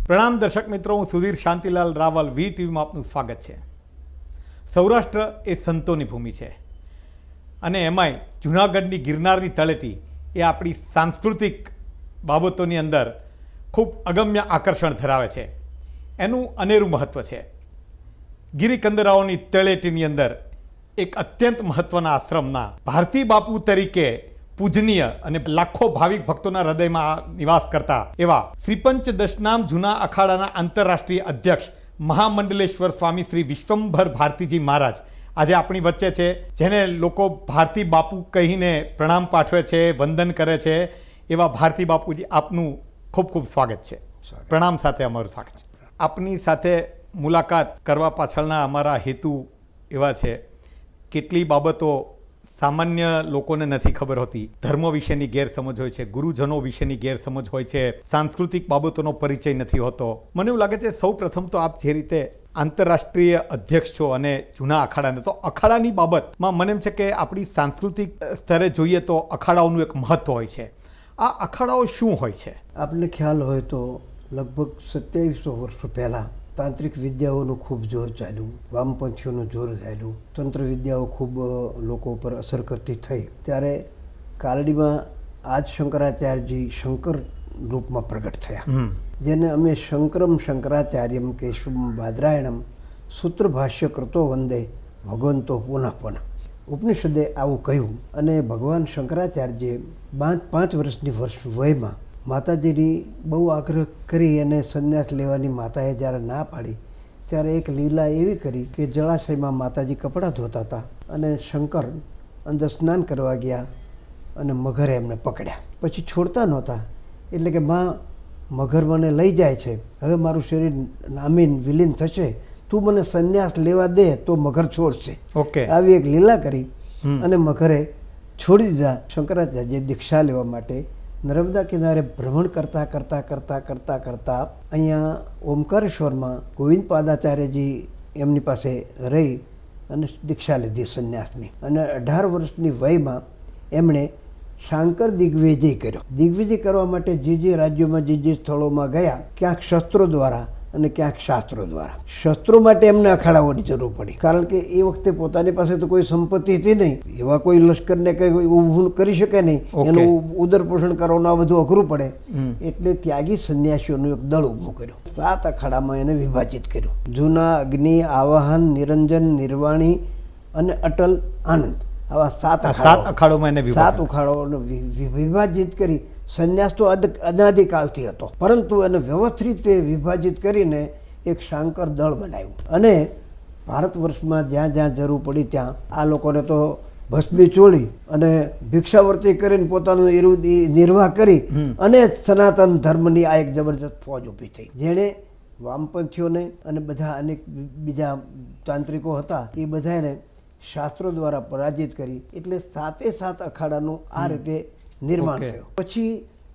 પ્રણામ દર્શક મિત્રો, હું સુધીર શાંતિલાલ રાવલ વી ટીવીમાં આપનું સ્વાગત છે. સૌરાષ્ટ્ર એ સંતોની ભૂમિ છે અને એમાંય જૂનાગઢની ગિરનારની તળેટી એ આપણી સાંસ્કૃતિક બાબતોની અંદર ખૂબ અગમ્ય આકર્ષણ ધરાવે છે. એનું અનેરું મહત્ત્વ છે. ગિરિકંદરાઓની તળેટીની અંદર એક અત્યંત મહત્ત્વના આશ્રમના ભારતી બાપુ તરીકે પૂજનીય અને લાખો ભાવિક ભક્તોના હૃદયમાં નિવાસ કરતા એવા શ્રીપંચ દશનામ જૂના અખાડાના આંતરરાષ્ટ્રીય અધ્યક્ષ મહામંડલેશ્વર સ્વામી શ્રી વિશ્વંભર ભારતીજી મહારાજ આજે આપણી વચ્ચે છે, જેને લોકો ભારતી બાપુ કહીને પ્રણામ પાઠવે છે, વંદન કરે છે. એવા ભારતી બાપુજી, આપનું ખૂબ ખૂબ સ્વાગત છે. પ્રણામ સાથે અમારું સ્વાગત છે. આપની સાથે મુલાકાત કરવા પાછળના અમારા હેતુ એવા છે, કેટલી બાબતો સામાન્ય લોકોને નથી ખબર હોતી. ધર્મ વિશેની ગેરસમજ હોય છે, ગુરુજનો વિશેની ગેરસમજ હોય છે, સાંસ્કૃતિક બાબતોનો પરિચય નથી હોતો. મને એવું લાગે છે સૌ પ્રથમ તો આપ જે રીતે આંતરરાષ્ટ્રીય અધ્યક્ષ છો અને જૂના અખાડાને, તો અખાડાની બાબતમાં મને એમ છે કે આપણી સાંસ્કૃતિક સ્તરે જોઈએ તો અખાડાઓનું એક મહત્ત્વ હોય છે. આ અખાડાઓ શું હોય છે? આપને ખ્યાલ હોય તો લગભગ 2700 વર્ષ પહેલાં તાંત્રિક વિદ્યાઓનું ખૂબ જોર ચાલ્યું, વામપંથીઓનું જોર ચાલ્યું, તંત્ર વિદ્યાઓ ખૂબ લોકો ઉપર અસર કરતી થઈ. ત્યારે કાલડીમાં આજ શંકરાચાર્યજી શંકર રૂપમાં પ્રગટ થયા, જેને અમે શંકરમ શંકરાચાર્યમ કેશવમ બાદરાયણમ સૂત્ર ભાષ્ય કરતો વંદે ભગવંતો પુનઃ પુનઃ. ઉપનિષદે આવું કહ્યું અને ભગવાન શંકરાચાર્યએ 5 વર્ષની વયમાં માતાજીની બહુ આગ્રહ કરી અને સંન્યાસ લેવાની માતાએ જ્યારે ના પાડી ત્યારે એક લીલા એવી કરી કે જળાશયમાં માતાજી કપડાં ધોતા હતા અને શંકર અંદર સ્નાન કરવા ગયા અને મગરે એમને પકડ્યા. પછી છોડતા નહોતા, એટલે કે માં મગર મને લઈ જાય છે, હવે મારું શરીર નામીન વિલીન થશે, તું મને સંન્યાસ લેવા દે તો મગર છોડશે. ઓકે. આવી એક લીલા કરી અને મગરે છોડી દીધા. શંકરાચાર્ય દીક્ષા લેવા માટે નર્મદા કિનારે ભ્રમણ કરતાં કરતાં કરતાં કરતાં કરતાં અહીંયા ઓમકારેશ્વરમાં ગોવિંદ પાદાચાર્યજી એમની પાસે રહી અને દીક્ષા લીધી સંન્યાસની. અને 18 વર્ષની વયમાં એમણે શાંકર દિગ્વિજય કર્યો. દિગ્વિજય કરવા માટે જે રાજ્યોમાં જે સ્થળોમાં ગયા, ક્યાંક શસ્ત્રો દ્વારા અને ક્યાંક શાસ્ત્રો દ્વારા. શસ્ત્રો માટે એમને અખાડાઓની જરૂર પડી, કારણ કે એ વખતે પોતાની પાસે તો કોઈ સંપત્તિ હતી નહીં, એવા કોઈ લશ્કરને કંઈ ઊભું કરી શકે નહીં, એનું ઉદરપોષણ કરવાનું આ બધું અઘરું પડે. એટલે ત્યાગી સંન્યાસીઓનું એક દળ ઊભું કર્યું. 7 અખાડામાં એને વિભાજિત કર્યું. જૂના, અગ્નિ, આવાહન, નિરંજન, નિર્વાણી અને અટલ આનંદ, આવા 7 અખાડોમાં એને 7 અખાડાઓને વિભાજિત કરી. સંન્યાસ તો અનાદિકાળથી હતો, પરંતુ એને વ્યવસ્થિત રીતે વિભાજિત કરીને એક શાંકર દળ બનાવ્યું. અને ભારત વર્ષમાં જ્યાં જ્યાં જરૂર પડી ત્યાં આ લોકોને તો ભસ્મી ચોળી અને ભિક્ષાવર્તી કરીને પોતાનો નિર્વાહ કરી અને સનાતન ધર્મની આ એક જબરજસ્ત ફોજ ઊભી થઈ, જેણે વામપંથીઓને અને બધા અનેક બીજા તાંત્રિકો હતા એ બધાને શાસ્ત્રો દ્વારા પરાજિત કરી. એટલે 7 અખાડાનું આ રીતે નિર્માણ થયું. પછી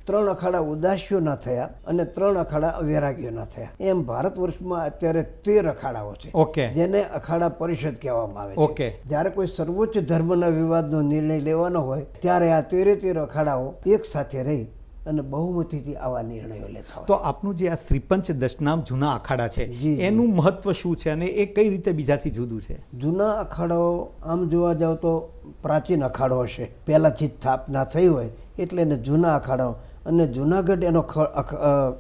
3 અખાડા ઉદાસીઓના થયા અને 3 અખાડા અવૈરાગીઓના થયા. એમ ભારત વર્ષમાં અત્યારે 13 અખાડાઓ છે, જેને અખાડા પરિષદ કહેવામાં આવે છે. જ્યારે કોઈ સર્વોચ્ચ ધર્મના વિવાદનો નિર્ણય લેવાનો હોય ત્યારે આ 13 અખાડાઓ એક સાથે રહી અને બહુમતીથી આવા નિર્ણયો લેતા હોય. તો આપનું જે આ શ્રીપંચ દશનામ જૂના અખાડા છે, એનું મહત્વ શું છે અને એ કઈ રીતે બીજાથી જુદું છે? જૂના અખાડાઓ આમ જોવા જાવ તો પ્રાચીન અખાડો હશે, પહેલાંથી જ સ્થાપના થઈ હોય એટલે એને જૂના અખાડાઓ. અને જૂનાગઢ એનો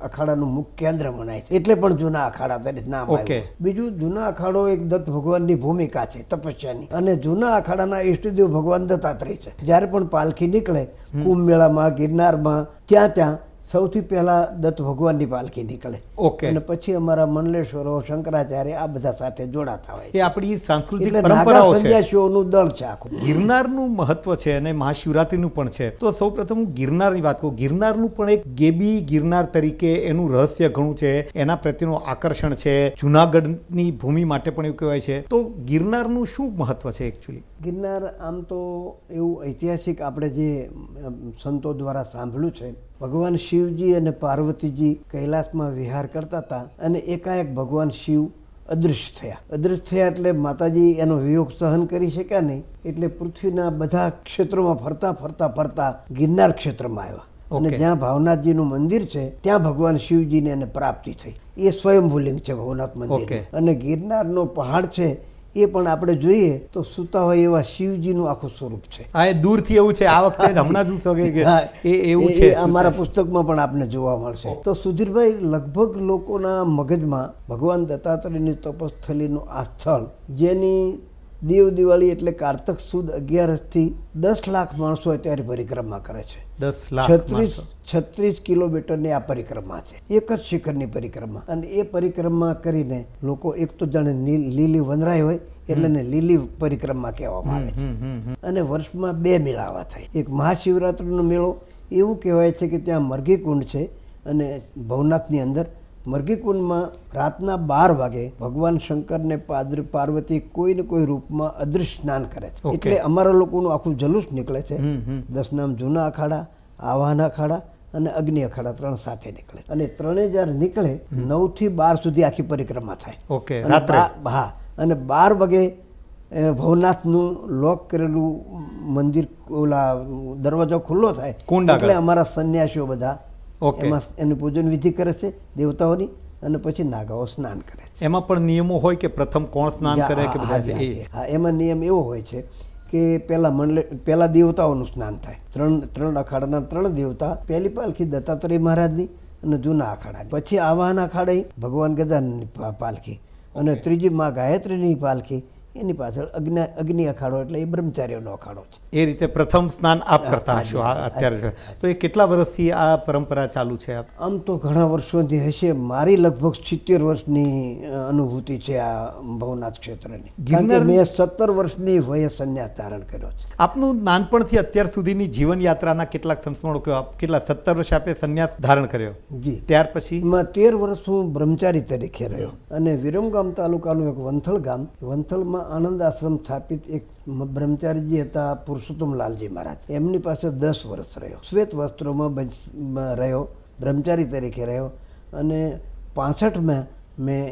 અખાડાનું મુખ્ય કેન્દ્ર મનાય છે, એટલે પણ જૂના અખાડા તરીકે નામ આવ્યું. બીજું, જૂના અખાડો એક દત્ત ભગવાનની ભૂમિકા છે, તપસ્યાની. અને જૂના અખાડાના ઈષ્ટદેવ ભગવાન દત્તાત્રેય છે. જ્યારે પણ પાલખી નીકળે કુંભ મેળામાં, ગિરનારમાં, ત્યાં સૌથી પહેલા દત્ત ભગવાનની પાલખી નીકળે. અને પછી અમારા મંડલેશ્વરો, શંકરાચાર્ય આ બધા સાથે જોડાતા હોય. એ આપણી સાંસ્કૃતિક પરંપરાઓ છે. સંન્યાસીઓનું દળ છે આખું. ગિરનારનું મહત્વ છે અને મહાશિવરાત્રિનું પણ છે. તો સૌ પ્રથમ હું ગિરનારની વાત કરું. ગિરનારનું પણ એક ગેબી ગિરનાર તરીકે એનું રહસ્ય ઘણું છે, એના પ્રત્યેનું આકર્ષણ છે. જૂનાગઢની ભૂમિ માટે પણ એવું કહેવાય છે. તો ગિરનારનું શું મહત્વ છે એકચ્યુઅલી? ગિરનાર આમ તો એવું ઐતિહાસિક આપણે જે સંતો દ્વારા સાંભળ્યું છે, ભગવાન શિવજી અને પાર્વતીજી કૈલાસમાં વિહાર કરતા હતા અને એકાએક ભગવાન શિવ અદૃશ્ય થયા. અદૃશ્ય થયા એટલે માતાજી એનો વિયોગ સહન કરી શક્યા નહીં, એટલે પૃથ્વીના બધા ક્ષેત્રોમાં ફરતા ગિરનાર ક્ષેત્રમાં આવ્યા અને ઓકે. જ્યાં ભાવનાથજીનું મંદિર છે ત્યાં ભગવાન શિવજીને એને પ્રાપ્તિ થઈ. એ સ્વયંભૂલિંગ છે ભવનાથ મંદિર. ઓકે. અને ગિરનારનો પહાડ છે એ પણ આપણે જોઈએ તો સૂતા હોય એવા શિવજીનું આખું સ્વરૂપ છે. હા, એ દૂરથી એવું છે. આ વખતે જ હમણાં જ હું સગે કે હા, એ એવું છે. આ મારા પુસ્તકમાં પણ આપને જોવા મળશે. તો સુધીરભાઈ, લગભગ લોકોના મગજમાં ભગવાન દત્તાત્રેયની તપસ્થલીનું આ સ્થળ, જેની દેવ દિવાળી એટલે કારતક સુદ 11થી 10 લાખ માણસો અત્યારે પરિક્રમા કરે છે. 10 લાખ 36 કિલોમીટરની આ પરિક્રમા છે, એક જ શિખરની પરિક્રમા. અને એ પરિક્રમા કરીને લોકો એક તો જાણે લીલી વનરાય હોય એટલે ને લીલી પરિક્રમા કહેવામાં આવે છે. અને વર્ષમાં 2 મેળાવા થાય. એક મહાશિવરાત્રિનો મેળો એવું કહેવાય છે કે ત્યાં મરઘી કુંડ છે, અને ભવનાથની અંદર મરઘી કુંડમાં રાતના 12 વાગે ભગવાન શંકરને પાર્વતી કોઈ ને કોઈ રૂપમાં અદૃશ્ય સ્નાન કરે છે. એટલે અમારા લોકોનું આખું જલુસ નીકળે છે. 10 નામ જૂના અખાડા, આવાહન અખાડા અને અગ્નિ અખાડા 3 સાથે નીકળે. અને 3 જ્યારે નીકળે 9 થી 12 સુધી આખી પરિક્રમા થાય. ઓકે, અને રાત્રે. હા, અને 12 વાગે ભવનાથનું લોક કરેલું મંદિર, ઓલા દરવાજો ખુલ્લો થાય. કુંડ આગળ. એટલે અમારા સંન્યાસીઓ બધા ઓકે. એમાં એની પૂજન વિધિ કરે છે દેવતાઓની, અને પછી નાગાઓ સ્નાન કરે છે. એમાં પણ નિયમો હોય કે પ્રથમ કોણ સ્નાન કરે કે બધા હા, એ? હા, એમાં નિયમ એવો હોય છે કે પહેલા દેવતાઓનું સ્નાન થાય. 3 અખાડાના 3 દેવતા, પહેલી પાલખી દત્તાત્રેય મહારાજની અને જૂના અખાડાની, પછી આવાહન અખાડા ભગવાન ગજાનનની પાલખી, અને ત્રીજી માં ગાયત્રીની પાલખી, એની પાછળ અગ્નિ અખાડો એટલે એ બ્રહ્મચારીઓનો અખાડો છે. એ રીતે પ્રથમ સ્નાન આપ કરતા હશો અત્યારે. તો એ કેટલા વર્ષથી આ પરંપરા ચાલુ છે? આમ તો ઘણા વર્ષોથી હશે. મારી લગભગ 70 વર્ષની અનુભૂતિ છે આ ભવનાથ ક્ષેત્રની. કારણ કે મેં 17 વર્ષની વયે સંન્યાસ ધારણ કર્યો છે. આપનું નાનપણથી અત્યાર સુધીની જીવન યાત્રાના કેટલાક સંસ્મરણો કહો. કેટલા 17 વર્ષે આપે સંન્યાસ ધારણ કર્યો? જી. ત્યાર પછી? એમાં 13 વર્ષ હું બ્રહ્મચારી તરીકે રહ્યો. અને વિરમગામ તાલુકાનું એક વંથલ ગામ, વંથલમાં આનંદ આશ્રમ સ્થાપિત એક બ્રહ્મચારીજી હતા, પુરુષોત્તમલાલજી મહારાજ. એમની પાસે 10 વર્ષ રહ્યો. શ્વેત વસ્ત્રોમાં રહ્યો, બ્રહ્મચારી તરીકે રહ્યો. અને 65માં મેં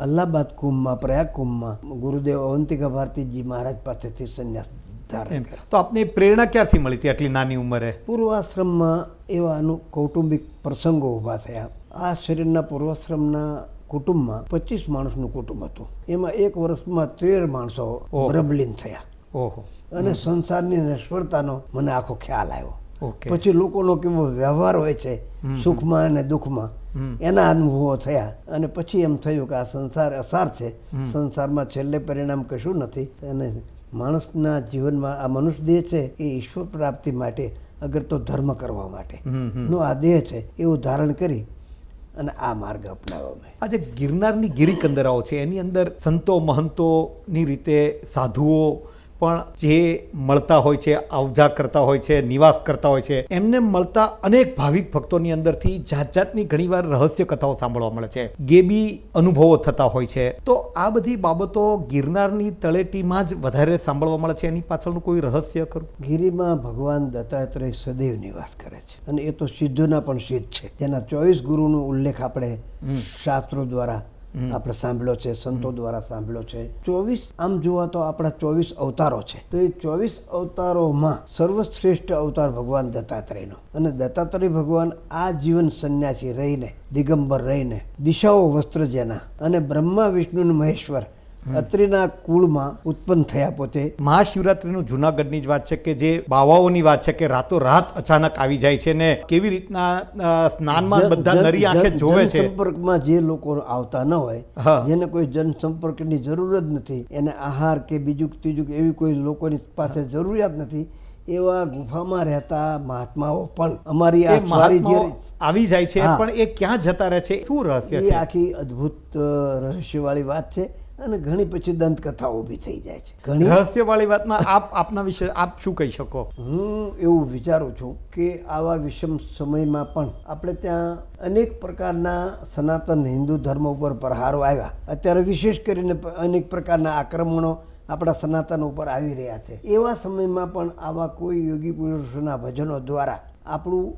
અલ્હાબાદ કુંભમાં, પ્રયાગ કુંભમાં ગુરુદેવ અવંતિકા ભારતીજી મહારાજ પાસેથી સંન્યાસ ધારણ કર્યો. તો આપને પ્રેરણા ક્યાંથી મળી હતી આટલી નાની ઉંમરે? પૂર્વાશ્રમમાં એવા કૌટુંબિક પ્રસંગો ઊભા થયા. આ શરીરના પૂર્વાશ્રમના કુટુંબમાં 25 માણસનું કુટુંબ હતું. એમાં 1 વર્ષમાં 13 માણસો બ્રહ્મલીન થયા. ઓહો. અને સંસારની નિષ્ફળતાનો મને આખો ખ્યાલ આવ્યો. ઓકે. પછી લોકોનો કેવો વ્યવહાર હોય છે સુખમાં અને દુઃખમાં, એના અનુભવો થયા. અને પછી એમ થયું કે આ સંસાર અસાર છે, સંસારમાં છેલ્લે પરિણામ કશું નથી, અને માણસના જીવનમાં આ મનુષ્ય દેહ છે એ ઈશ્વર પ્રાપ્તિ માટે, અગર તો ધર્મ કરવા માટે નો આ દેહ છે, એવું ધારણ કરી અને આ માર્ગ અપનાવ્યો મેં. આજે ગિરનારની ગિરિકંદરાઓ છે, એની અંદર સંતો મહંતોની રીતે સાધુઓ પણ જે મળતા હોય છે, આવજા કરતા હોય છે, નિવાસ કરતા હોય છે, એમને મળતા અનેક ભાવિક ભક્તોની અંદરથી જાત જાતની ઘણીવાર રહસ્ય કથાઓ સાંભળવા મળે છે, ગેબી અનુભવો થતા હોય છે. તો આ બધી બાબતો ગિરનારની તળેટીમાં જ વધારે સાંભળવા મળે છે. એની પાછળનું કોઈ રહસ્ય ખરું? ગિરિમાં ભગવાન દત્તાત્રેય સદૈવ નિવાસ કરે છે, અને એ તો સિદ્ધોના પણ સિદ્ધ છે. તેના 24 ગુરુનો ઉલ્લેખ આપણે શાસ્ત્રો દ્વારા આપણે સાંભળ્યો છે, સંતો દ્વારા સાંભળ્યો છે. 24 આમ જોવા તો આપણા 24 અવતારો છે. તો એ 24 અવતારોમાં સર્વશ્રેષ્ઠ અવતાર ભગવાન દત્તાત્રેયનો. અને દત્તાત્રેય ભગવાન આ જીવન સંન્યાસી રહીને, દિગંબર રહીને, દિશાઓ વસ્ત્ર જેના, અને બ્રહ્મા વિષ્ણુ મહેશ્વર અત્રિના કુળમાં ઉત્પન્ન થયા પોતે. મહાશિવરાત્રિનું જૂનાગઢની જ વાત છે કે જે બાવાઓની વાત છે કે રાતોરાત અચાનક આવી જાય છે ને કેવી રીતના સ્નાનમાં બધા નરી આંખે જોવે છે. સંપર્કમાં જે લોકો આવતા ન હોય, જેને કોઈ જનસંપર્કની જરૂર જ નથી, એને આહાર કે બીજું ત્રીજું એવી કોઈ લોકોની પાસે જરૂરિયાત નથી, એવા ગુફામાં રહેતા મહાત્માઓ પણ અમારી આ આવી જાય છે. પણ એ ક્યાં જતા રહે છે? શું રહસ્ય છે? એ આખી અદ્ભુત રહસ્યવાળી વાત છે. અને ઘણી પછી દંતકથાઓ ઊભી થઈ જાય છે. ઘણી રહસ્યવાળી વાતમાં આપના વિશે આપ શું કહી શકો? હું એવું વિચારું છું કે આવા વિષમ સમયમાં પણ આપણે ત્યાં અનેક પ્રકારના સનાતન હિન્દુ ધર્મ ઉપર પ્રહારો આવ્યા. અત્યારે વિશેષ કરીને અનેક પ્રકારના આક્રમણો આપણા સનાતન ઉપર આવી રહ્યા છે. એવા સમયમાં પણ આવા કોઈ યોગી પુરુષોના ભજનો દ્વારા આપણું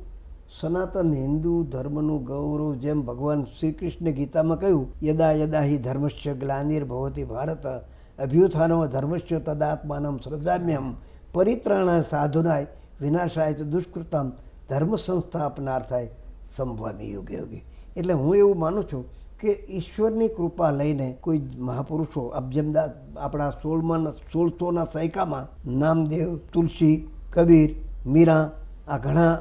સનાતન હિન્દુ ધર્મનું ગૌરવ, જેમ ભગવાન શ્રી કૃષ્ણ ગીતામાં કહ્યું, યદા યદા હિ ધર્મસ્ય ગ્લાનિર્ભવતિ ભારત અભ્યુત્થાનો ધર્મસ્ય તદાત્માનમ શ્રદ્ધામ્યહમ પરિત્રાણાય સાધુનાય વિનાશાય ચ દુષ્કૃતામ ધર્મ સંસ્થા આપનાર થાય સંભવામી યુગે યુગે. એટલે હું એવું માનું છું કે ઈશ્વરની કૃપા લઈને કોઈ મહાપુરુષો અબજમદાસ આપણા 1600ના સૈકામાં નામદેવ, તુલસી, કબીર, મીરા આ ઘણા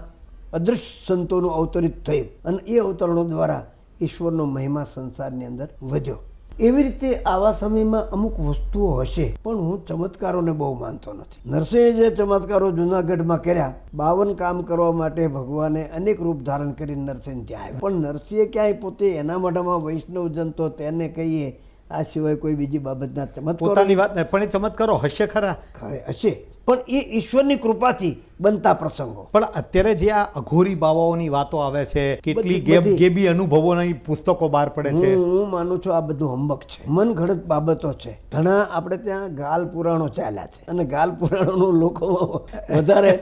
અદૃશ્ય સંતોનું અવતરિત થયું અને એ અવતરણો દ્વારા ઈશ્વરનો મહિમા સંસારની અંદર વધ્યો. એવી રીતે આવા સમયમાં અમુક વસ્તુઓ હશે, પણ હું ચમત્કારોને બહુ માનતો નથી. નરસિંહે જે ચમત્કારો જુનાગઢમાં કર્યા, 52 કામ કરવા માટે ભગવાને અનેક રૂપ ધારણ કરી નરસિંહ ત્યાં આવ્યા, પણ નરસિંહે ક્યાંય પોતે એના મોઢામાં વૈષ્ણવજન તો તેને કહીએ આ સિવાય કોઈ બીજી બાબતના ચમત્કારો પોતાની વાત નહીં, પણ એ ચમત્કારો હશે ખરા. હશે, પણ એ ઈશ્વરની કૃપાથી બનતા પ્રસંગો. પણ અત્યારે જે આ અઘોરી બાવાઓની વાતો આવે છે, કેટલી બધી- ગેબી અનુભવોની પુસ્તકો બહાર પડે છે, હું માનું છું આ બધું હંબક છે, મન ઘડત બાબતો છે. ઘણા આપણે ત્યાં ગાલ પુરાણો ચાલ્યા છે અને ગાલ પુરાણોનું લોકોમાં વધારે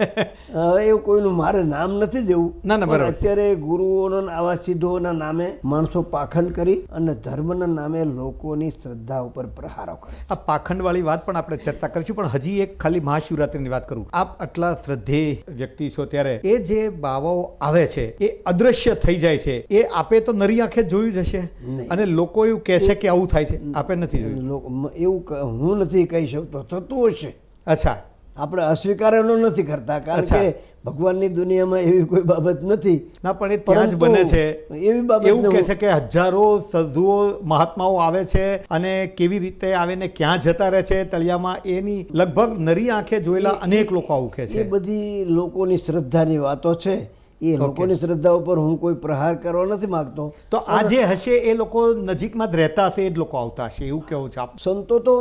હવે એવું કોઈનું મારે નામ નથી દેવું. ના, ના, બરાબર પણ અત્યારે ગુરુઓના આવા સિદ્ધોના નામે માણસો પાખંડ કરી અને ધર્મના નામે લોકોની શ્રદ્ધા ઉપર પ્રહારો કરે. આ પાખંડવાળી વાત પણ આપણે ચર્ચા કરીશું, પણ હજી એક ખાલી મહાશિવરાત્રિની વાત કરું. આપ આટલા શ્રદ્ધેય વ્યક્તિ છો, ત્યારે એ જે બાવાઓ આવે છે એ અદ્રશ્ય થઈ જાય છે, એ આપે તો નરી આંખે જોયું જ હશે, નહીં. અને લોકો એવું કહે છે કે આવું થાય છે, આપે નથી જોયું. એવું હું નથી કહી શકતો, થતું હશે. અચ્છા, આપણે અસ્વીકારનો નથી કરતા, કારણ અચ્છા. કે ભગવાનની દુનિયામાં એવી કોઈ બાબત નથી. ના, પણ એ ત્યાં જ બને છે. એવી બાબત એવું કહે છે કે હજારો સાધુઓ મહાત્માઓ આવે છે અને કેવી રીતે આવે ને ક્યાં જતા રહે છે તળિયામાં, એની લગભગ નરી આંખે જોયેલા અનેક લોકો આવું કહે એ છે. બધી લોકોની શ્રદ્ધાની વાતો છે. એ લોકોની શ્રદ્ધા ઉપર હું કોઈ પ્રહાર કરવા નથી માંગતો. તો આ જે હશે એ લોકો નજીકમાં જ રહેતા હશે, એ જ લોકો આવતા હશે, એવું કેવું છે આપ? સંતો તો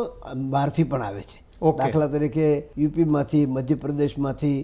બહારથી પણ આવે છે. ઓકે. દાખલા તરીકે યુપીમાંથી, મધ્યપ્રદેશમાંથી,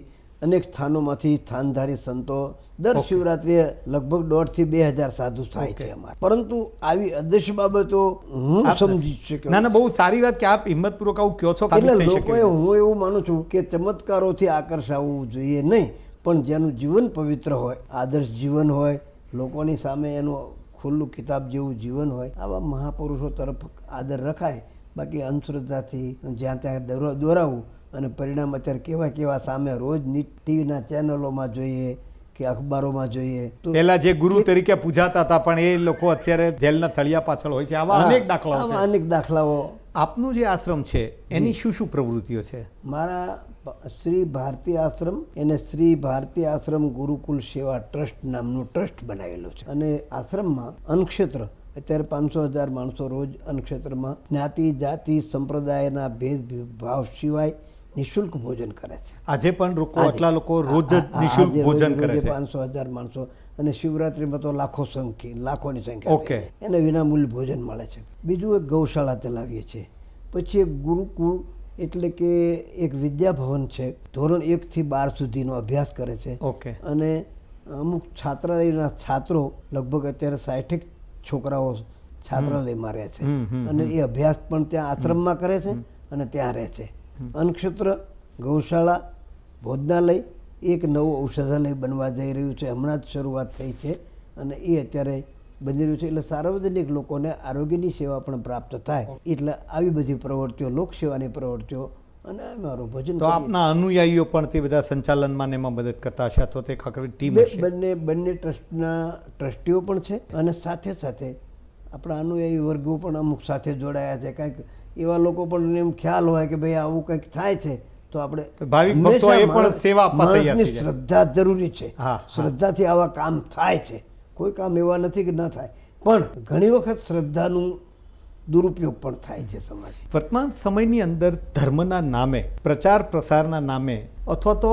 અનેક સ્થાનોમાંથી સ્થાનધારી સંતો દર શિવરાત્રિએ લગભગ 1.5 થી 2,000 સાધુ થાય છે અમારે. પરંતુ આવી અદૃશ્ય બાબતો હું સમજી શક્યો. ના, ના, બહુ સારી વાત કે આપ હિંમતપૂર્વક આવું કહો છો. એટલે સાબિત થઈ શકે. લોકોએ, હું એવું માનું છું કે ચમત્કારોથી આકર્ષાવવું જોઈએ નહીં, પણ જેનું જીવન પવિત્ર હોય, આદર્શ જીવન હોય, લોકોની સામે એનું ખુલ્લું કિતાબ જેવું જીવન હોય, આવા મહાપુરુષો તરફ આદર રખાય. બાકી અંધશ્રદ્ધાથી જ્યાં ત્યાં દોરાવું અને પરિણામ અત્યારે કેવા કેવા સામે રોજ ટીવીના ચેનલોમાં જોઈએ કે અખબારોમાં જોઈએ. તો પહેલા જે ગુરુ તરીકે પૂજાતા હતા, પણ એ લોકો અત્યારે જેલના સળિયા પાછળ હોય છે. આવા અનેક દાખલાઓ આવા છે. અનેક દાખલાઓ. આપનું જે આશ્રમ છે એની શું શું પ્રવૃત્તિઓ છે? મારા શ્રી ભારતી આશ્રમ, એને શ્રી ભારતી આશ્રમ ગુરુકુલ સેવા ટ્રસ્ટ નામનું ટ્રસ્ટ બનાવેલું છે. અને આશ્રમમાં અન્નક્ષેત્ર, અત્યારે 500,000 માણસો રોજ અન્નક્ષેત્રમાં જ્ઞાતિ, જાતિ, સંપ્રદાયના ભેદભાવ સિવાય નિઃશુલ્ક ભોજન કરે છે. આજે પણ લોકો, આટલા લોકો રોજ જ નિઃશુલ્ક ભોજન કરે છે. 500,000 માણસો, અને શિવરાત્રિમાં તો લાખોની સંખ્યા ઓકે. એને વિનામૂલ્ય ભોજન મળે છે. બીજું એક ગૌશાળા ચલાવીએ છીએ. પછી એક ગુરુકુળ એટલે કે એક વિદ્યાભવન છે, ધોરણ 1 થી 12 સુધીનો અભ્યાસ કરે છે. ઓકે. અને અમુક છાત્રાલયના છાત્રો, લગભગ અત્યારે 60 છોકરાઓ છાત્રાલયમાં રહે છે અને એ અભ્યાસ પણ ત્યાં આશ્રમમાં કરે છે અને ત્યાં રહે છે. અન્નક્ષેત્ર, ગૌશાળા, ભોજનાલય, એક નવું ઔષધાલય બનવા જઈ રહ્યું છે, હમણાં જ શરૂઆત થઈ છે અને એ અત્યારે બની રહ્યું છે. એટલે સાર્વજનિક લોકોને આરોગ્યની સેવા પણ પ્રાપ્ત થાય, એટલે આવી બધી પ્રવૃત્તિઓ, લોકસેવાની પ્રવૃત્તિઓ અને અમારું ભોજન. તો આપના અનુયાયીઓ પણ તે બધા સંચાલનમાં ને એમાં મદદ કરતા હશે, અથવા તે ખાખરી ટીમ હશે? બંને ટ્રસ્ટના ટ્રસ્ટીઓ પણ છે અને સાથે સાથે આપણા અનુયાયી વર્ગો પણ અમુક સાથે જોડાયા છે. કાંઈક એવા લોકો પણ એમ ખ્યાલ હોય કે ભાઈ આવું કંઈક થાય છે તો આપણે ભાવિક ભક્તો એ પણ સેવા આપવા તૈયાર થઈ જાય. શ્રદ્ધા જરૂરી છે. હા. શ્રદ્ધાથી આવા કામ થાય છે. કોઈ કામ એવા નથી કે ન થાય, પણ ઘણી વખત શ્રદ્ધાનું દુરુપયોગ પણ થાય છે સમાજ. વર્તમાન સમયની અંદર ધર્મના નામે, પ્રચાર પ્રસારના નામે, અથવા તો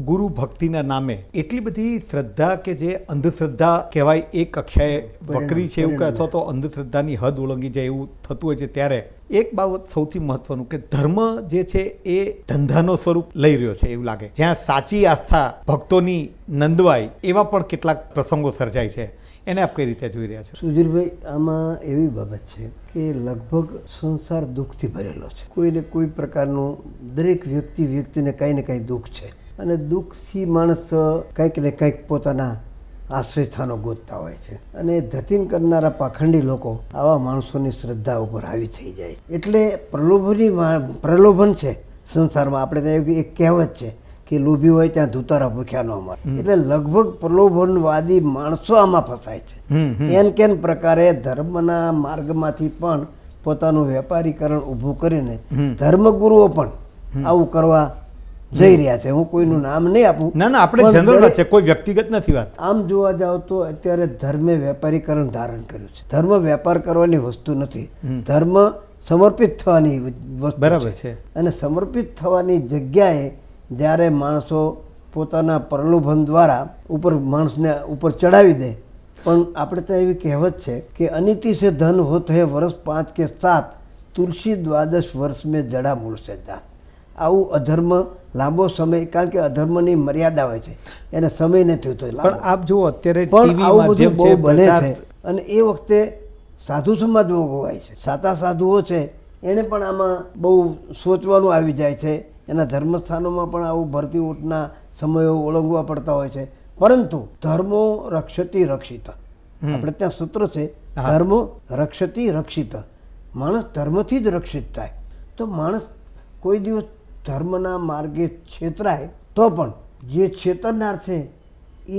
ગુરુ ભક્તિના નામે એટલી બધી શ્રદ્ધા કે જે અંધશ્રદ્ધા કહેવાય એ કક્ષાએ વકરી છે, એવું કે અથવા તો અંધશ્રદ્ધાની હદ ઓળંગી જાય એવું થતું હોય છે. ત્યારે એક બાબત સૌથી મહત્વનું કે ધર્મ જે છે એ ધંધાનો સ્વરૂપ લઈ રહ્યો છે એવું લાગે. જ્યાં સાચી આસ્થા ભક્તોની નંદવાય એવા પણ કેટલાક પ્રસંગો સર્જાય છે. એને આપ કઈ રીતે જોઈ રહ્યા છો? સુધીરભાઈ, આમાં એવી બાબત છે કે લગભગ સંસાર દુઃખથી ભરેલો છે. કોઈને કોઈ પ્રકારનું, દરેક વ્યક્તિને કંઈ ને કંઈ દુઃખ છે અને દુઃખથી માણસ કંઈક ને કંઈક પોતાના આશ્રયસ્થાનો ગોતતા હોય છે. અને ધતિંગ કરનારા પાખંડી લોકો આવા માણસોની શ્રદ્ધા ઉપર હાવી થઈ જાય. એટલે પ્રલોભન છે સંસારમાં. આપણે ત્યાં એક કહેવત છે કે લોભી હોય ત્યાં ધુતારા ભૂખ્યા ન મળે. એટલે લગભગ પ્રલોભનવાદી માણસો આમાં ફસાય છે. એન કેન પ્રકારે ધર્મના માર્ગમાંથી પણ પોતાનું વેપારીકરણ ઊભું કરીને ધર્મગુરુઓ પણ આવું કરવા જઈ રહ્યા છે. હું કોઈનું નામ નહીં આપું. ના આપણે જનરલ વાત છે, કોઈ વ્યક્તિગત નથી વાત. આમ જોવા જાવ તો અત્યારે ધર્મે વેપારીકરણ ધારણ કર્યું છે. ધર્મ વેપાર કરવાની વસ્તુ નથી. ધર્મ સમર્પિત થવાની વસ્તુ બરાબર છે. અને સમર્પિત થવાની જગ્યાએ જ્યારે માણસો પોતાના પ્રલોભન દ્વારા માણસને ઉપર ચડાવી દે. પણ આપણે ત્યાં એવી કહેવત છે કે અનિતિ સે ધન હોત હે વર્ષ 5 કે 7 તુલસી 12 વર્ષ મેં જડા મૂળ સે જાત. આવું અધર્મ લાંબો સમય, કારણ કે અધર્મની મર્યાદા હોય છે, એને સમય નથી હોતો. પણ આપ જુઓ અત્યારે પણ આવું બધું બહુ બને છે. અને એ વખતે સાધુ સમાજ ભોગવાય છે. સાચા સાધુઓ છે એને પણ આમાં બહુ સોચવાનું આવી જાય છે. એના ધર્મસ્થાનોમાં પણ આવું ભરતી ઊંટના સમયો ઓળંગવા પડતા હોય છે. પરંતુ ધર્મો રક્ષતી રક્ષિત, આપણે ત્યાં સૂત્ર છે, ધર્મો રક્ષતી રક્ષિત. માણસ ધર્મથી જ રક્ષિત થાય. તો માણસ કોઈ દિવસ ધર્મના માર્ગે છેતરાય તો પણ જે છેતરનાર છે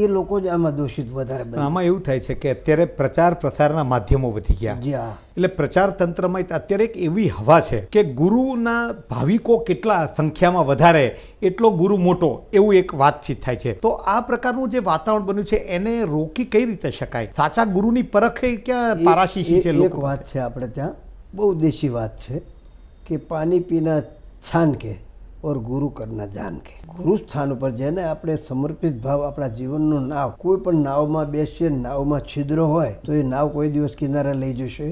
એ લોકો જ આમાં દોષિત વધારે બને. આમાં એવું થાય છે કે અત્યારે પ્રચાર પ્રસારના માધ્યમો વધી ગયા, એટલે પ્રચાર તંત્રમાં અત્યારે એક એવી હવા છે કે ગુરુના ભાવિકો કેટલા સંખ્યામાં વધારે એટલો ગુરુ મોટો, એવું એક વાતચીત થાય છે. તો આ પ્રકારનું જે વાતાવરણ બન્યું છે એને રોકી કઈ રીતે શકાય? સાચા ગુરુની પરખ ક્યાં પારાશીશી છે? એક વાત છે આપણે ત્યાં બહુ દેશી વાત છે કે પાણી પીના છાન કે ઓર ગુરુ કરના જાન કે. ગુરુ સ્થાન ઉપર જેને આપણે સમર્પિત ભાવ, આપણા જીવનનું નાવ, કોઈ પણ નાવમાં બેસીએ, નાવમાં છિદ્ર હોય તો એ નાવ કોઈ દિવસ કિનારે લઈ જશે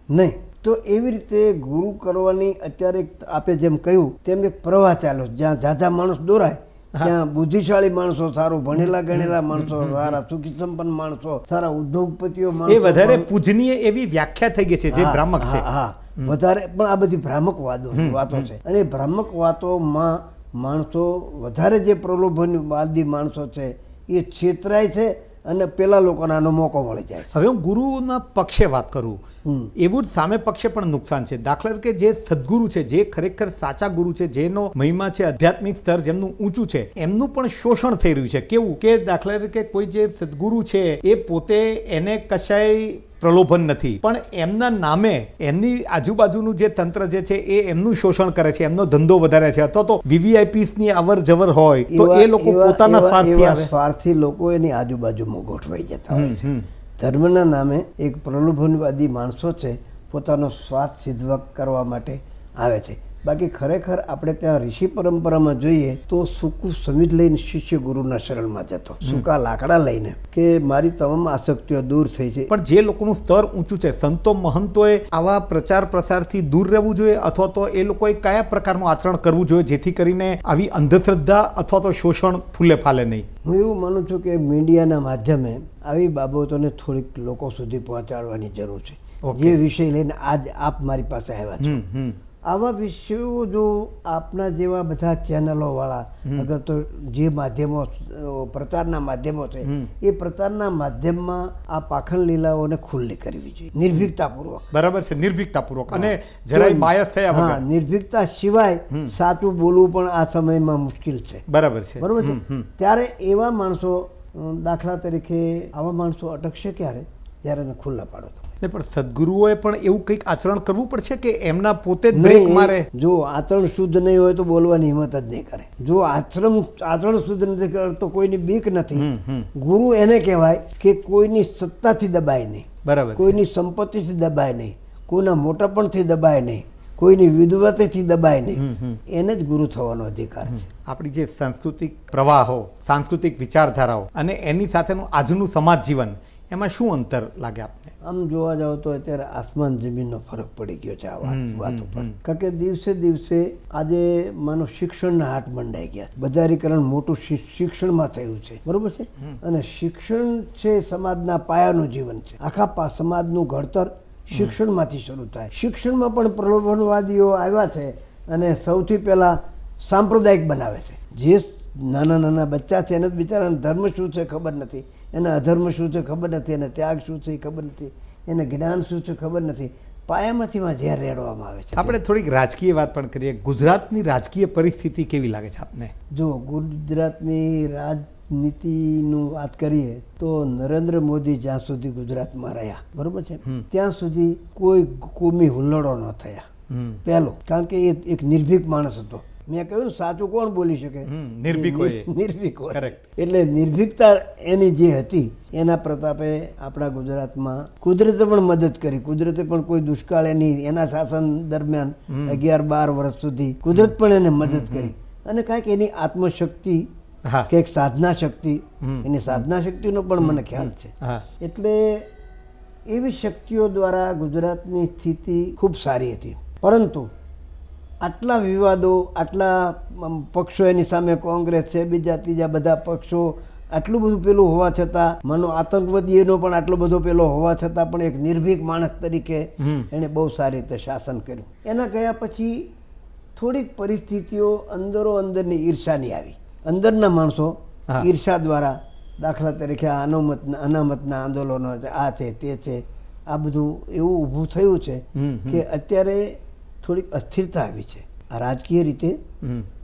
નહીં. તો એવી રીતે ગુરુ કરવાની અત્યારે આપે જેમ કહ્યું તેમ એક પ્રવાહ ચાલ્યો. જ્યાં ઝાઝા માણસ દોરાય ત્યાં બુદ્ધિશાળી માણસો, સારું ભણેલા ગણેલા માણસો, સારા સુખી સંપન્ન માણસો, સારા ઉદ્યોગપતિઓ, એ વધારે પૂજનીય એવી વ્યાખ્યા થઈ ગઈ છે જે ભ્રામક છે. વધારે. પણ આ બધી ભ્રામક વાતો છે. અને ભ્રામક વાતોમાં માણસો વધારે, જે પ્રલોભનવાદી માણસો છે એ છેતરાય છે અને પેલા લોકોને આનો મોકો મળી જાય. હવે હું ગુરુના પક્ષે વાત કરું, એવું જ સામે પક્ષે પણ નુકસાન છે. દાખલા તરીકે જે સદગુરુ છે, જે ખરેખર સાચા ગુરુ છે, જેનો મહિમા છે, આધ્યાત્મિક સ્તર જેમનું ઊંચું છે, એમનું પણ શોષણ થઈ રહ્યું છે. કેવું કે દાખલા તરીકે કોઈ જે સદગુરુ છે એ પોતે, એને કશાય પ્રલોભન નથી, પણ એમના નામે એમની આજુબાજુનું જે તંત્ર જે છે એ એમનું શોષણ કરે છે, એમનો ધંધો વધારે છે, અથવા તો VVIPsની અવર જવર હોય તો એ લોકો પોતાના સ્વાર્થી લોકો એની આજુબાજુમાં ગોઠવાઈ જતા હોય છે. ધર્મના નામે એક પ્રલોભનવાદી માણસો છે, પોતાનો સ્વાર્થ સિદ્ધ કરવા માટે આવે છે. બાકી ખરેખર આપણે ત્યાં ઋષિ પરંપરામાં જોઈએ તો સૂકું સમિધ લઈને શિષ્ય ગુરુના શરણમાં જતો, સૂકા લાકડા લઈને, કે મારી તમામ આસક્તિઓ દૂર થઈ છે. પણ જે લોકોનું સ્તર ઊંચું છે, સંતો મહંતોએ આવા પ્રચાર પ્રસારથી દૂર રહેવું જોઈએ, અથવા તો એ લોકોએ કયા પ્રકારનું આચરણ કરવું જોઈએ જેથી કરીને આવી અંધશ્રદ્ધા અથવા તો શોષણ ફૂલે ફાલે નહીં? હું એવું માનું છું કે મીડિયાના માધ્યમે આવી બાબતોને થોડીક લોકો સુધી પહોંચાડવાની જરૂર છે. જે વિષય લઈને આજ આપ મારી પાસે આવ્યા છો, આવા વિષયો જો આપના જેવા બધા ચેનલોવાળા, અગર તો જે માધ્યમો, પ્રચારના માધ્યમો છે, એ પ્રચારના માધ્યમમાં આ પાખંડ લીલાઓને ખુલ્લી કરવી જોઈએ, નિર્ભીકતાપૂર્વક. બરાબર છે, નિર્ભીકતાપૂર્વક અને જરાય બાયસ થયા વગર. નિર્ભીકતા સિવાય સાચું બોલવું પણ આ સમયમાં મુશ્કેલ છે. બરાબર છે, બરાબર છે. ત્યારે એવા માણસો, દાખલા તરીકે આવા માણસો અટકશે ક્યારે? ત્યારે એને ખુલ્લા પાડો તો. પણ સદગુરુઓએ પણ એવું કંઈક આચરણ કરવું પડશે કે એમના પોતે જ બ્રેક મારે. જો આચરણ શુદ્ધ નહીં હોય તો બોલવાની હિંમત જ નહીં કરે. જો આચરણ શુદ્ધ નથી કરતો, કોઈની બીક નથી. ગુરુ એને કહેવાય કે કોઈની સત્તાથી દબાય નહીં, બરાબર, કોઈની સંપત્તિથી દબાય નહીં, કોઈના મોટાપણથી દબાય નહીં, કોઈની વિદ્વતથી દબાય નહીં. એને જ ગુરુ થવાનો અધિકાર છે. આપણી જે સાંસ્કૃતિક પ્રવાહો, સાંસ્કૃતિક વિચારધારાઓ અને એની સાથેનું આજનું સમાજ જીવન, એમાં શું અંતર લાગે આપને? આમ જોવા જાવ તો અત્યારે આસમાન જમીનનો ફરક પડી ગયો છે આ વાત ઉપર. કારણ કે દિવસે દિવસે આજે માનો શિક્ષણના હાટ મંડાઈ ગયા છે. બજારીકરણ મોટું શિક્ષણમાં થયું છે, બરોબર છે. અને શિક્ષણ છે સમાજના પાયાનું જીવન છે. આખા સમાજનું ઘડતર શિક્ષણમાંથી શરૂ થાય. શિક્ષણમાં પણ પ્રલોભનવાદીઓ આવ્યા છે અને સૌથી પહેલા સાંપ્રદાયિક બનાવે છે. જે નાના નાના બચ્ચા છે એને બિચારાને ધર્મ શું છે ખબર નથી, એને અધર્મ શું છે ખબર નથી, એને ત્યાગ શું છે એ ખબર નથી, એને જ્ઞાન શું છે ખબર નથી. પાયામાંથી માં ઝેર રેડવામાં આવે છે. આપણે થોડીક રાજકીય વાત પણ કરીએ. ગુજરાતની રાજકીય પરિસ્થિતિ કેવી લાગે છે આપને? જો ગુજરાતની રાજનીતિનું વાત કરીએ તો નરેન્દ્ર મોદી જ્યાં સુધી ગુજરાતમાં રહ્યા, બરોબર છે, ત્યાં સુધી કોઈ કોમી હુલ્લડો ન થયા. પહેલો, કારણ કે એ એક નિર્ભીક માણસ હતો. મેં કહ્યું ને, સાચું કોણ બોલી શકે? નિર્ભીક હોય. નિર્ભીક હોય. Correct. એટલે નિર્ભીકતા એની જે હતી એના પ્રતાપે આપણા ગુજરાતમાં કુદરતે પણ મદદ કરી. કુદરતે પણ કોઈ દુષ્કાળ એના શાસન દરમિયાન 11-12 વર્ષ સુધી કુદરત પણ એને મદદ કરી. અને કાંઈક એની આત્મશક્તિ, કંઈક સાધના શક્તિ, એની સાધના શક્તિનો પણ મને ખ્યાલ છે. એટલે એવી શક્તિઓ દ્વારા ગુજરાતની સ્થિતિ ખૂબ સારી હતી. પરંતુ આટલા વિવાદો, આટલા પક્ષો એની સામે, કોંગ્રેસ છે, બીજા ત્રીજા બધા પક્ષો, આટલું બધું પેલું હોવા છતાં, માનો આતંકવાદીઓનો પણ આટલો બધો પેલો હોવા છતાં પણ એક નિર્ભીક માણસ તરીકે એણે બહુ સારી રીતે શાસન કર્યું. એના ગયા પછી થોડીક પરિસ્થિતિઓ અંદરો અંદરની ઈર્ષાની આવી. અંદરના માણસો ઈર્ષા દ્વારા, દાખલા તરીકે અનામતના આંદોલનો, આ છે તે છે, આ બધું એવું ઊભું થયું છે કે અત્યારે થોડીક અસ્થિરતા આવી છે. આ રાજકીય રીતે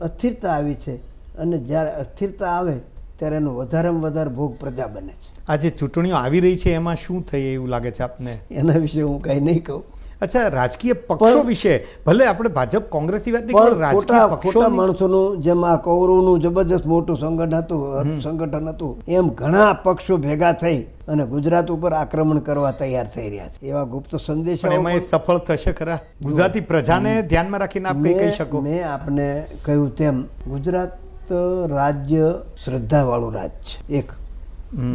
અસ્થિરતા આવી છે. અને જ્યારે અસ્થિરતા આવે ત્યારે એનો વધારેમાં વધારે ભોગ પ્રજા બને છે. આ જે ચૂંટણીઓ આવી રહી છે એમાં શું થઈ એવું લાગે છે આપને? એના વિશે હું કંઈ નહીં કહું. અચ્છા, રાજકીય પક્ષો વિશે ભલે આપણે ભાજપ કોંગ્રેસની વાત નહીં, પણ રાજકીય ખોટા માણસોનું, જેમ આ કૌરવનું જબરદસ્ત મોટું સંગઠન હતું, એમ ઘણા પક્ષો ભેગા થઈ અને ગુજરાત ઉપર આક્રમણ કરવા તૈયાર થઈ રહ્યા છે. એવા ગુપ્ત સંદેશા. પણ એમાં સફળ થશે ખરા? ગુજરાતી પ્રજાને ધ્યાનમાં રાખીને આપ કંઈ કહી શકો? મેં આપને કહ્યું તેમ ગુજરાત રાજ્ય શ્રદ્ધાવાળું રાજ્ય છે. એક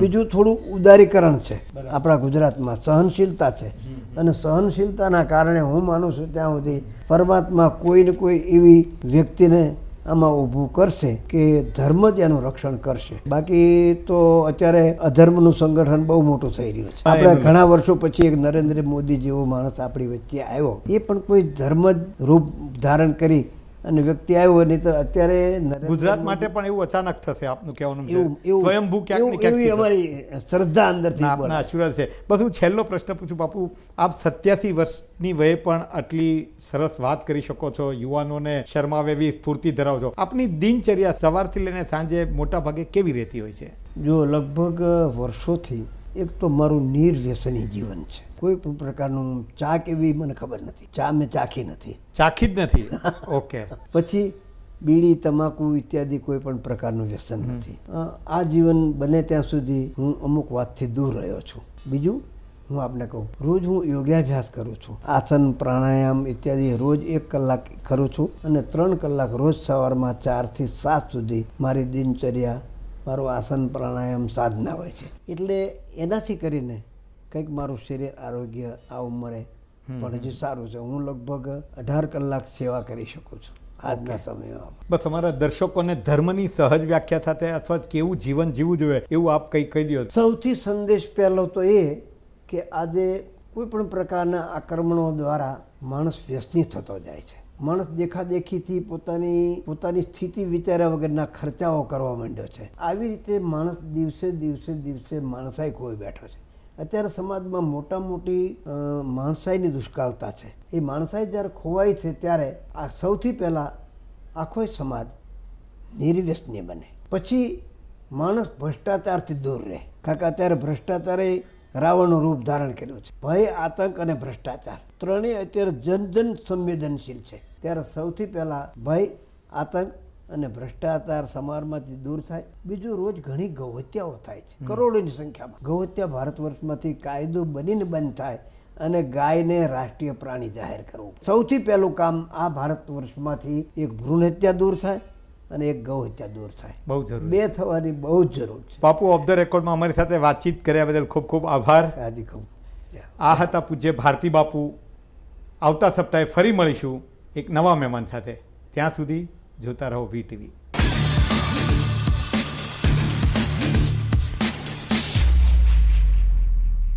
બીજું થોડું ઉદારીકરણ છે આપણા ગુજરાતમાં, સહનશીલતા છે. અને સહનશીલતાના કારણે હું માનું છું ત્યાં સુધી પરમાત્મા કોઈને કોઈ એવી વ્યક્તિને આમાં ઊભું કરશે કે ધર્મ જ એનું રક્ષણ કરશે. બાકી તો અત્યારે અધર્મનું સંગઠન બહુ મોટું થઈ રહ્યું છે. આપણે ઘણા વર્ષો પછી એક નરેન્દ્ર મોદી જેવો માણસ આપણી વચ્ચે આવ્યો, એ પણ કોઈ ધર્મ જ રૂપ ધારણ કરી અને વ્યક્તિ આવ્યો. નહીં તો અત્યારે ગુજરાત માટે પણ એવું અચાનક થશે આપનું કહેવાનું છે? સ્વયંભૂ ક્યાંક ને ક્યાંક એવી અમારી શ્રદ્ધા અંદરથી આપના આશીર્વાદ છે. બસ હું છેલ્લો પ્રશ્ન પૂછું બાપુ, આપ 87 વર્ષની વયે પણ આટલી સરસ વાત કરી શકો છો, યુવાનોને શરમાવે એવી સ્ફૂર્તિ ધરાવો છો. આપની દિનચર્યા સવારથી લઈને સાંજે મોટા ભાગે કેવી રહેતી હોય છે? જો લગભગ વર્ષોથી એક તો મારું નિર્વ્યસની જીવન છે. કોઈ પણ પ્રકારનું ચા કેવી મને ખબર નથી, ચા મેં ચાખી નથી. ચાખી જ નથી? ઓકે. પછી બીડી, તમાકુ ઇત્યાદિ કોઈ પણ પ્રકારનું વ્યસન નથી. આ જીવન બને ત્યાં સુધી હું અમુક વાતથી દૂર રહ્યો છું. બીજું હું આપને કહું, રોજ હું યોગાભ્યાસ કરું છું. આસન, પ્રાણાયામ ઇત્યાદિ રોજ 1 કલાક કરું છું. અને 3 કલાક રોજ સવારમાં 4 થી 7 સુધી મારી દિનચર્યા, મારું આસન, પ્રાણાયામ, સાધના હોય છે. એટલે એનાથી કરીને કંઈક મારું શરીર આરોગ્ય આ ઉંમરે પણ હજી સારું છે. હું લગભગ 18 કલાક સેવા કરી શકું છું આજના સમયમાં. બસ અમારા દર્શકોને ધર્મની સહજ વ્યાખ્યા સાથે અથવા કેવું જીવન જીવવું જોઈએ એવું આપ કંઈ કહી દો. સૌથી સંદેશ પહેલો તો એ કે આજે કોઈ પણ પ્રકારના આક્રમણો દ્વારા માણસ વ્યસની થતો જાય છે. માણસ દેખાદેખીથી પોતાની સ્થિતિ વિચાર્યા વગરના ખર્ચાઓ કરવા માંડ્યો છે. આવી રીતે માણસ દિવસે માણસાઈ ખોઈ બેઠો છે. અત્યારે સમાજમાં મોટી માણસાઈની દુષ્કાળતા છે. એ માણસાઈ જ્યારે ખોવાય છે ત્યારે આ સૌથી પહેલાં આખો સમાજ નિર્વ્યસની બને. પછી માણસ ભ્રષ્ટાચારથી દૂર રહે. કારણ કે અત્યારે ભ્રષ્ટાચારે રાવણનું રૂપ ધારણ કર્યું છે. ભય, આતંક અને ભ્રષ્ટાચાર ત્રણેય અત્યારે જન સંવેદનશીલ છે. ત્યારે સૌથી પહેલાં ભય, આતંક અને ભ્રષ્ટાચાર સમાજમાંથી દૂર થાય. બીજું, રોજ ઘણી ગૌહત્યાઓ થાય છે, કરોડોની સંખ્યામાં. ગૌહત્યા ભારત વર્ષમાંથી કાયદો બનીને બંધ થાય અને ગાયને રાષ્ટ્રીય પ્રાણી જાહેર કરવું. સૌથી પહેલું કામ આ ભારત વર્ષમાંથી એક ભ્રૂણ હત્યા દૂર થાય અને એક ગૌ હત્યા દૂર થાય. બહુ જરૂર, 2 થવાની બહુ જ જરૂર છે. બાપુ, ઓફ ધ રેકોર્ડમાં અમારી સાથે વાતચીત કર્યા બદલ ખૂબ ખૂબ આભાર. હાજી ખૂબ. આ હતા પૂજ્ય ભારતી બાપુ. આવતા સપ્તાહે ફરી મળીશું એક નવા મહેમાન સાથે. ત્યાં સુધી જોતા રહો VTV.